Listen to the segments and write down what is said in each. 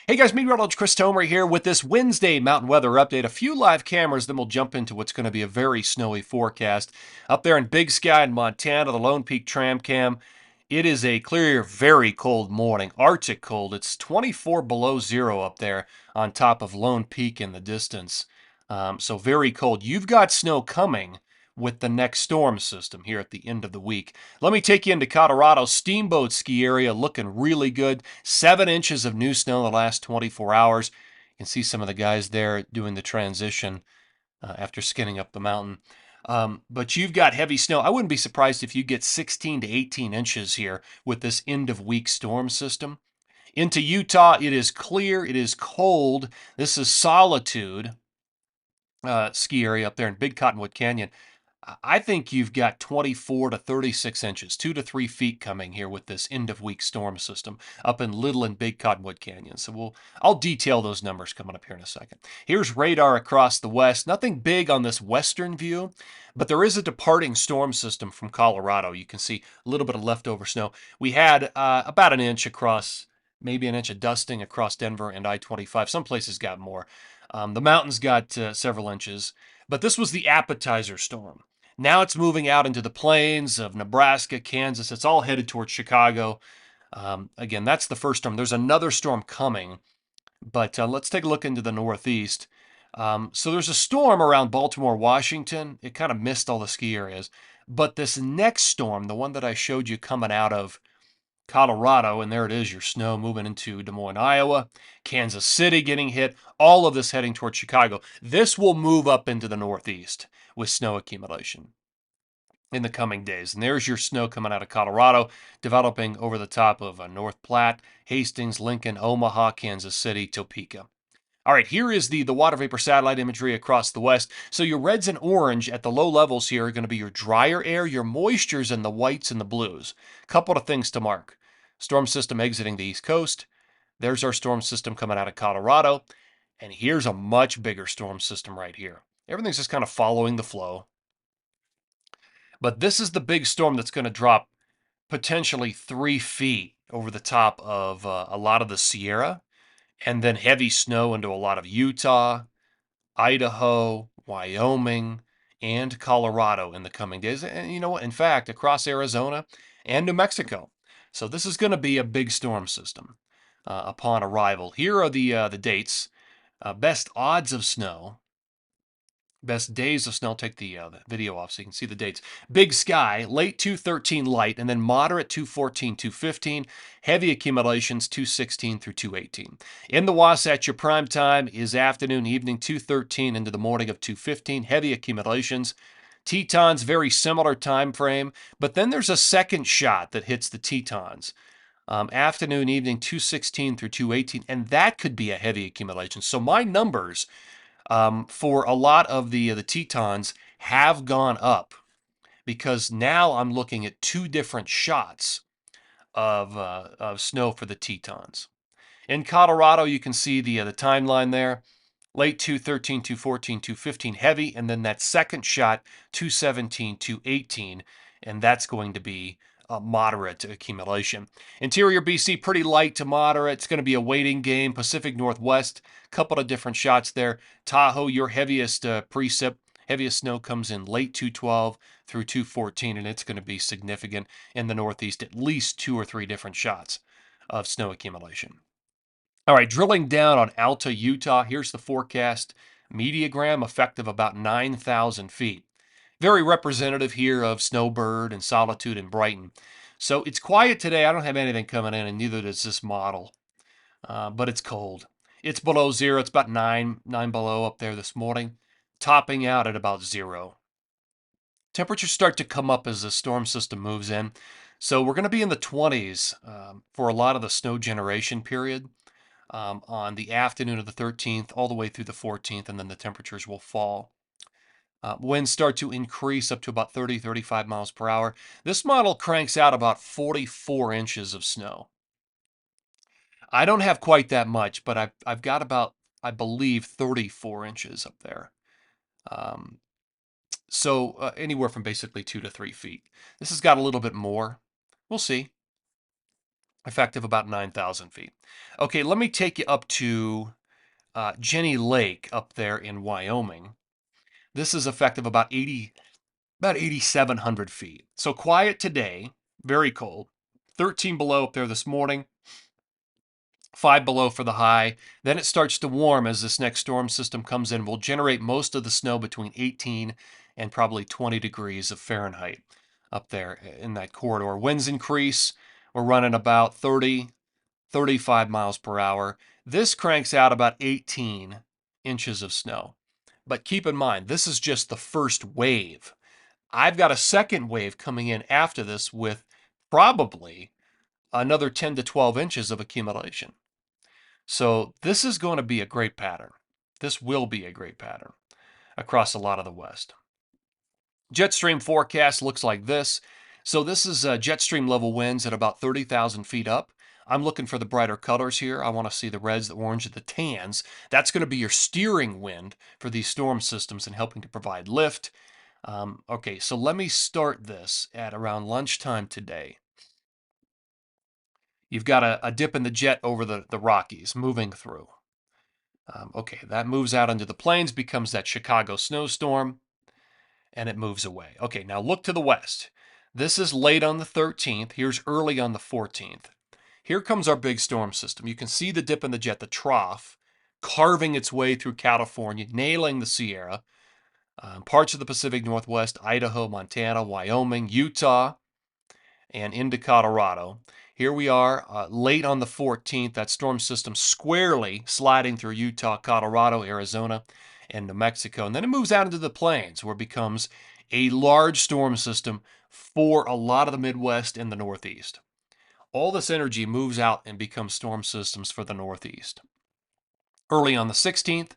Hey guys, Meteorologist Chris Tomer here with this Wednesday mountain weather update. A few live cameras, then we'll jump into what's going to be a very snowy forecast. Up there in Big Sky in Montana, the Lone Peak Tram Cam, it is a clear, very cold morning, Arctic cold. It's 24 below zero up there on top of Lone Peak in the distance. So very cold. You've got snow coming with the next storm system here at the end of the week. Let me take you into Colorado. Steamboat ski area looking really good. 7 inches of new snow in the last 24 hours. You can see some of the guys there doing the transition after skinning up the mountain. But you've got heavy snow. I wouldn't be surprised if you get 16 to 18 inches here with this end of week storm system. Into Utah, it is clear, it is cold. This is Solitude ski area up there in Big Cottonwood Canyon. I think you've got 24 to 36 inches, 2 to 3 feet coming here with this end of week storm system up in Little and Big Cottonwood Canyon. So I'll detail those numbers coming up here in a second. Here's radar across the west. Nothing big on this western view, but there is a departing storm system from Colorado. You can see a little bit of leftover snow. We had about an inch across, maybe an inch of dusting across Denver and I-25. Some places got more. The mountains got several inches, but this was the appetizer storm. Now it's moving out into the plains of Nebraska, Kansas. It's all headed towards Chicago. Again, that's the first storm. There's another storm coming, but let's take a look into the northeast. So there's a storm around Baltimore, Washington. It kind of missed all the ski areas. But this next storm, the one that I showed you coming out of Colorado, and there it is, your snow moving into Des Moines, Iowa, Kansas City getting hit, all of this heading towards Chicago. This will move up into the northeast with snow accumulation in the coming days. And there's your snow coming out of Colorado, developing over the top of North Platte, Hastings, Lincoln, Omaha, Kansas City, Topeka. All right, here is the water vapor satellite imagery across the west. So your reds and orange at the low levels here are going to be your drier air, your moistures, and the whites and the blues. Couple of things to mark. Storm system exiting the east coast. There's our storm system coming out of Colorado. And here's a much bigger storm system right here. Everything's just kind of following the flow. But this is the big storm that's going to drop potentially 3 feet over the top of a lot of the Sierra, and then heavy snow into a lot of Utah, Idaho, Wyoming, and Colorado in the coming days. And you know what? In fact, across Arizona and New Mexico. So this is going to be a big storm system upon arrival. Here are the dates. Best odds of snow. Best days of snow. I'll take the video off so you can see the dates. Big Sky, late 213 light, and then moderate 214, 215. Heavy accumulations 216 through 218. In the Wasatch, your prime time is afternoon, evening 213 into the morning of 215. Heavy accumulations. Tetons, very similar time frame, but then there's a second shot that hits the Tetons. Afternoon, evening 216 through 218, and that could be a heavy accumulation. So my numbers for a lot of the Tetons have gone up because now I'm looking at two different shots of snow for the Tetons. In Colorado, you can see the timeline there. Late 213, 214, 215 heavy, and then that second shot, 217, 218, and that's going to be a moderate accumulation. Interior BC, pretty light to moderate. It's going to be a waiting game. Pacific Northwest, couple of different shots there. Tahoe, your heaviest precip, heaviest snow comes in late 212 through 214, and it's going to be significant in the Northeast, at least 2 or 3 different shots of snow accumulation. All right, drilling down on Alta, Utah, here's the forecast. Mediagram effective about 9,000 feet. Very representative here of Snowbird and Solitude and Brighton. So it's quiet today. I don't have anything coming in, and neither does this model. But it's cold. It's below zero. It's about nine below up there this morning, topping out at about zero. Temperatures start to come up as the storm system moves in. So we're going to be in the 20s for a lot of the snow generation period on the afternoon of the 13th all the way through the 14th, and then the temperatures will fall. Winds start to increase up to about 30, 35 miles per hour. This model cranks out about 44 inches of snow. I don't have quite that much, but I've got about, I believe, 34 inches up there. So anywhere from basically 2 to 3 feet. This has got a little bit more. We'll see. effective about 9,000 feet. Okay, let me take you up to Jenny Lake up there in Wyoming. This is effective about 8,700 feet. So quiet today, very cold. 13 below up there this morning, 5 below for the high. Then it starts to warm as this next storm system comes in. Will generate most of the snow between 18 and probably 20 degrees of Fahrenheit up there in that corridor. Winds increase. We're running about 30, 35 miles per hour. This cranks out about 18 inches of snow. But keep in mind, this is just the first wave. I've got a second wave coming in after this with probably another 10 to 12 inches of accumulation. So this is going to be a great pattern. This will be a great pattern across a lot of the West. Jet stream forecast looks like this. So this is jet stream level winds at about 30,000 feet up. I'm looking for the brighter colors here. I want to see the reds, the orange, the tans. That's going to be your steering wind for these storm systems and helping to provide lift. Okay, so let me start this at around lunchtime today. You've got a dip in the jet over the Rockies moving through. Okay, that moves out into the plains, becomes that Chicago snowstorm, and it moves away. Okay, now look to the west. This is late on the 13th. Here's early on the 14th. Here comes our big storm system. You can see the dip in the jet, the trough, carving its way through California, nailing the Sierra, parts of the Pacific Northwest, Idaho, Montana, Wyoming, Utah, and into Colorado. Here we are late on the 14th, that storm system squarely sliding through Utah, Colorado, Arizona, and New Mexico. And then it moves out into the plains where it becomes a large storm system for a lot of the Midwest and the Northeast. All this energy moves out and becomes storm systems for the Northeast. Early on the 16th,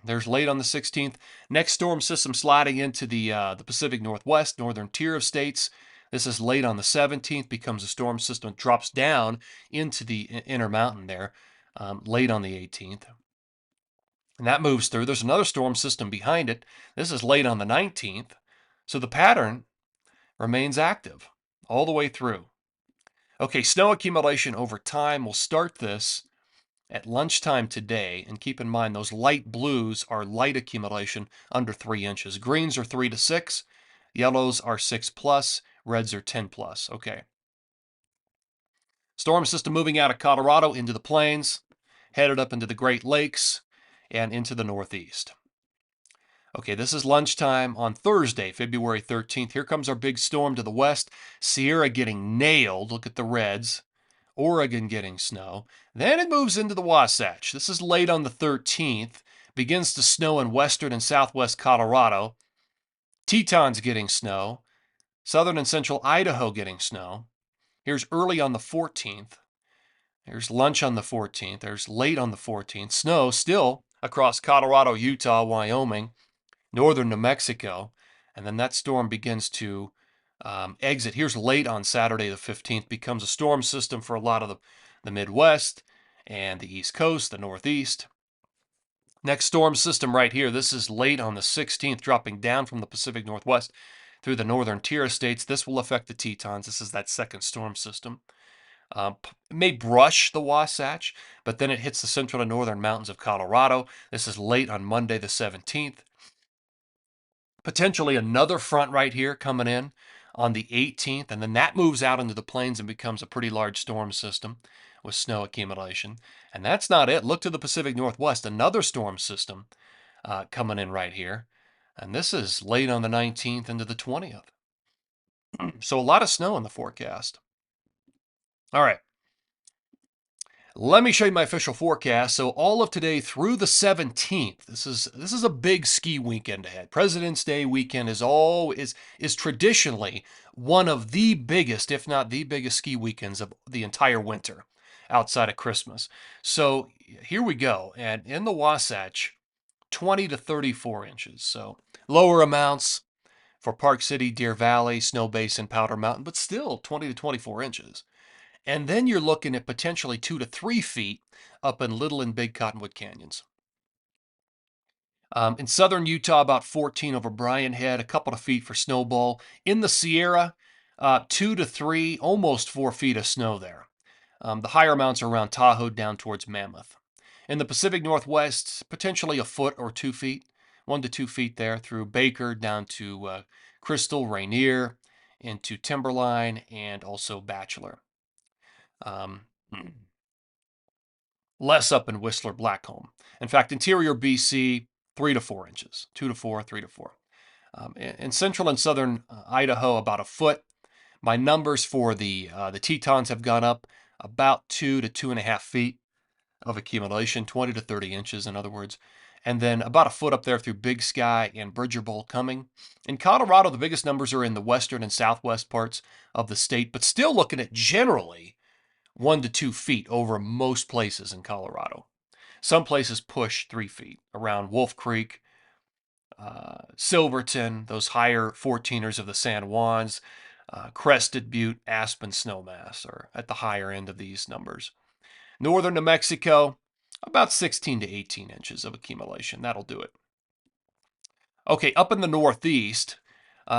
there's late on the 16th. Next storm system sliding into the Pacific Northwest, northern tier of states. This is late on the 17th, becomes a storm system, drops down into the Intermountain there late on the 18th. And that moves through. There's another storm system behind it. This is late on the 19th. So the pattern remains active all the way through. Okay, snow accumulation over time. We'll start this at lunchtime today, and keep in mind those light blues are light accumulation under 3 inches. Greens are 3 to 6, yellows are 6 plus, reds are 10 plus. Okay. Storm system moving out of Colorado into the plains, headed up into the Great Lakes, and into the Northeast. Okay, this is lunchtime on Thursday, February 13th. Here comes our big storm to the west. Sierra getting nailed. Look at the reds. Oregon getting snow. Then it moves into the Wasatch. This is late on the 13th. Begins to snow in western and southwest Colorado. Tetons getting snow. Southern and central Idaho getting snow. Here's early on the 14th. There's lunch on the 14th. There's late on the 14th. Snow still across Colorado, Utah, Wyoming, northern New Mexico. And then that storm begins to exit. Here's late on Saturday the 15th. Becomes a storm system for a lot of the Midwest and the East Coast, the Northeast. Next storm system right here. This is late on the 16th, dropping down from the Pacific Northwest through the northern tier states. This will affect the Tetons. This is that second storm system. It may brush the Wasatch, but then it hits the central and northern mountains of Colorado. This is late on Monday the 17th. Potentially another front right here coming in on the 18th, and then that moves out into the plains and becomes a pretty large storm system with snow accumulation. And that's not it. Look to the Pacific Northwest, another storm system coming in right here. And this is late on the 19th into the 20th. So a lot of snow in the forecast. All right. Let me show you my official forecast. So all of today through the 17th, this is a big ski weekend ahead. President's Day weekend is traditionally one of the biggest, if not the biggest ski weekends of the entire winter outside of Christmas. So here we go. And in the Wasatch, 20 to 34 inches. So lower amounts for Park City, Deer Valley, Snow Basin, Powder Mountain, but still 20 to 24 inches. And then you're looking at potentially 2 to 3 feet up in Little and Big Cottonwood Canyons. In southern Utah, about 14 over Bryan Head, a couple of feet for Snowball. In the Sierra, 2 to 3, almost 4 feet of snow there. The higher amounts are around Tahoe down towards Mammoth. In the Pacific Northwest, potentially a foot or 2 feet, 1 to 2 feet there through Baker down to Crystal, Rainier, into Timberline, and also Bachelor. Um, less up in Whistler, Blackcomb. In fact, interior BC, 3 to 4 inches, 2 to 4, 3 to 4. In central and southern Idaho, about a foot. My numbers for the Tetons have gone up about 2 to 2.5 feet of accumulation, 20 to 30 inches, in other words. And then about a foot up there through Big Sky and Bridger Bowl coming. In Colorado, the biggest numbers are in the western and southwest parts of the state, but still looking at generally 1 to 2 feet over most places in Colorado. Some places push 3 feet around Wolf Creek, Silverton, those higher 14ers of the San Juans, Crested Butte, Aspen, Snowmass are at the higher end of these numbers. Northern New Mexico, about 16 to 18 inches of accumulation. That'll do it. Okay, up in the Northeast,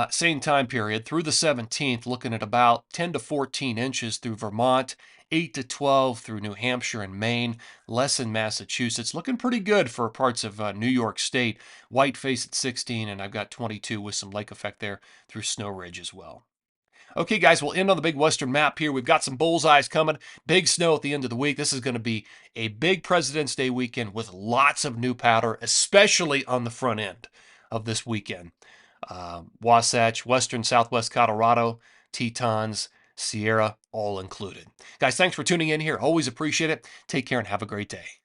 same time period, through the 17th, looking at about 10 to 14 inches through Vermont, 8 to 12 through New Hampshire and Maine, less in Massachusetts. Looking pretty good for parts of New York State. Whiteface at 16, and I've got 22 with some lake effect there through Snow Ridge as well. Okay, guys, we'll end on the big western map here. We've got some bullseyes coming. Big snow at the end of the week. This is going to be a big President's Day weekend with lots of new powder, especially on the front end of this weekend. Wasatch, western southwest Colorado, Tetons, Sierra, all included. Guys, thanks for tuning in here. Always appreciate it. Take care and have a great day.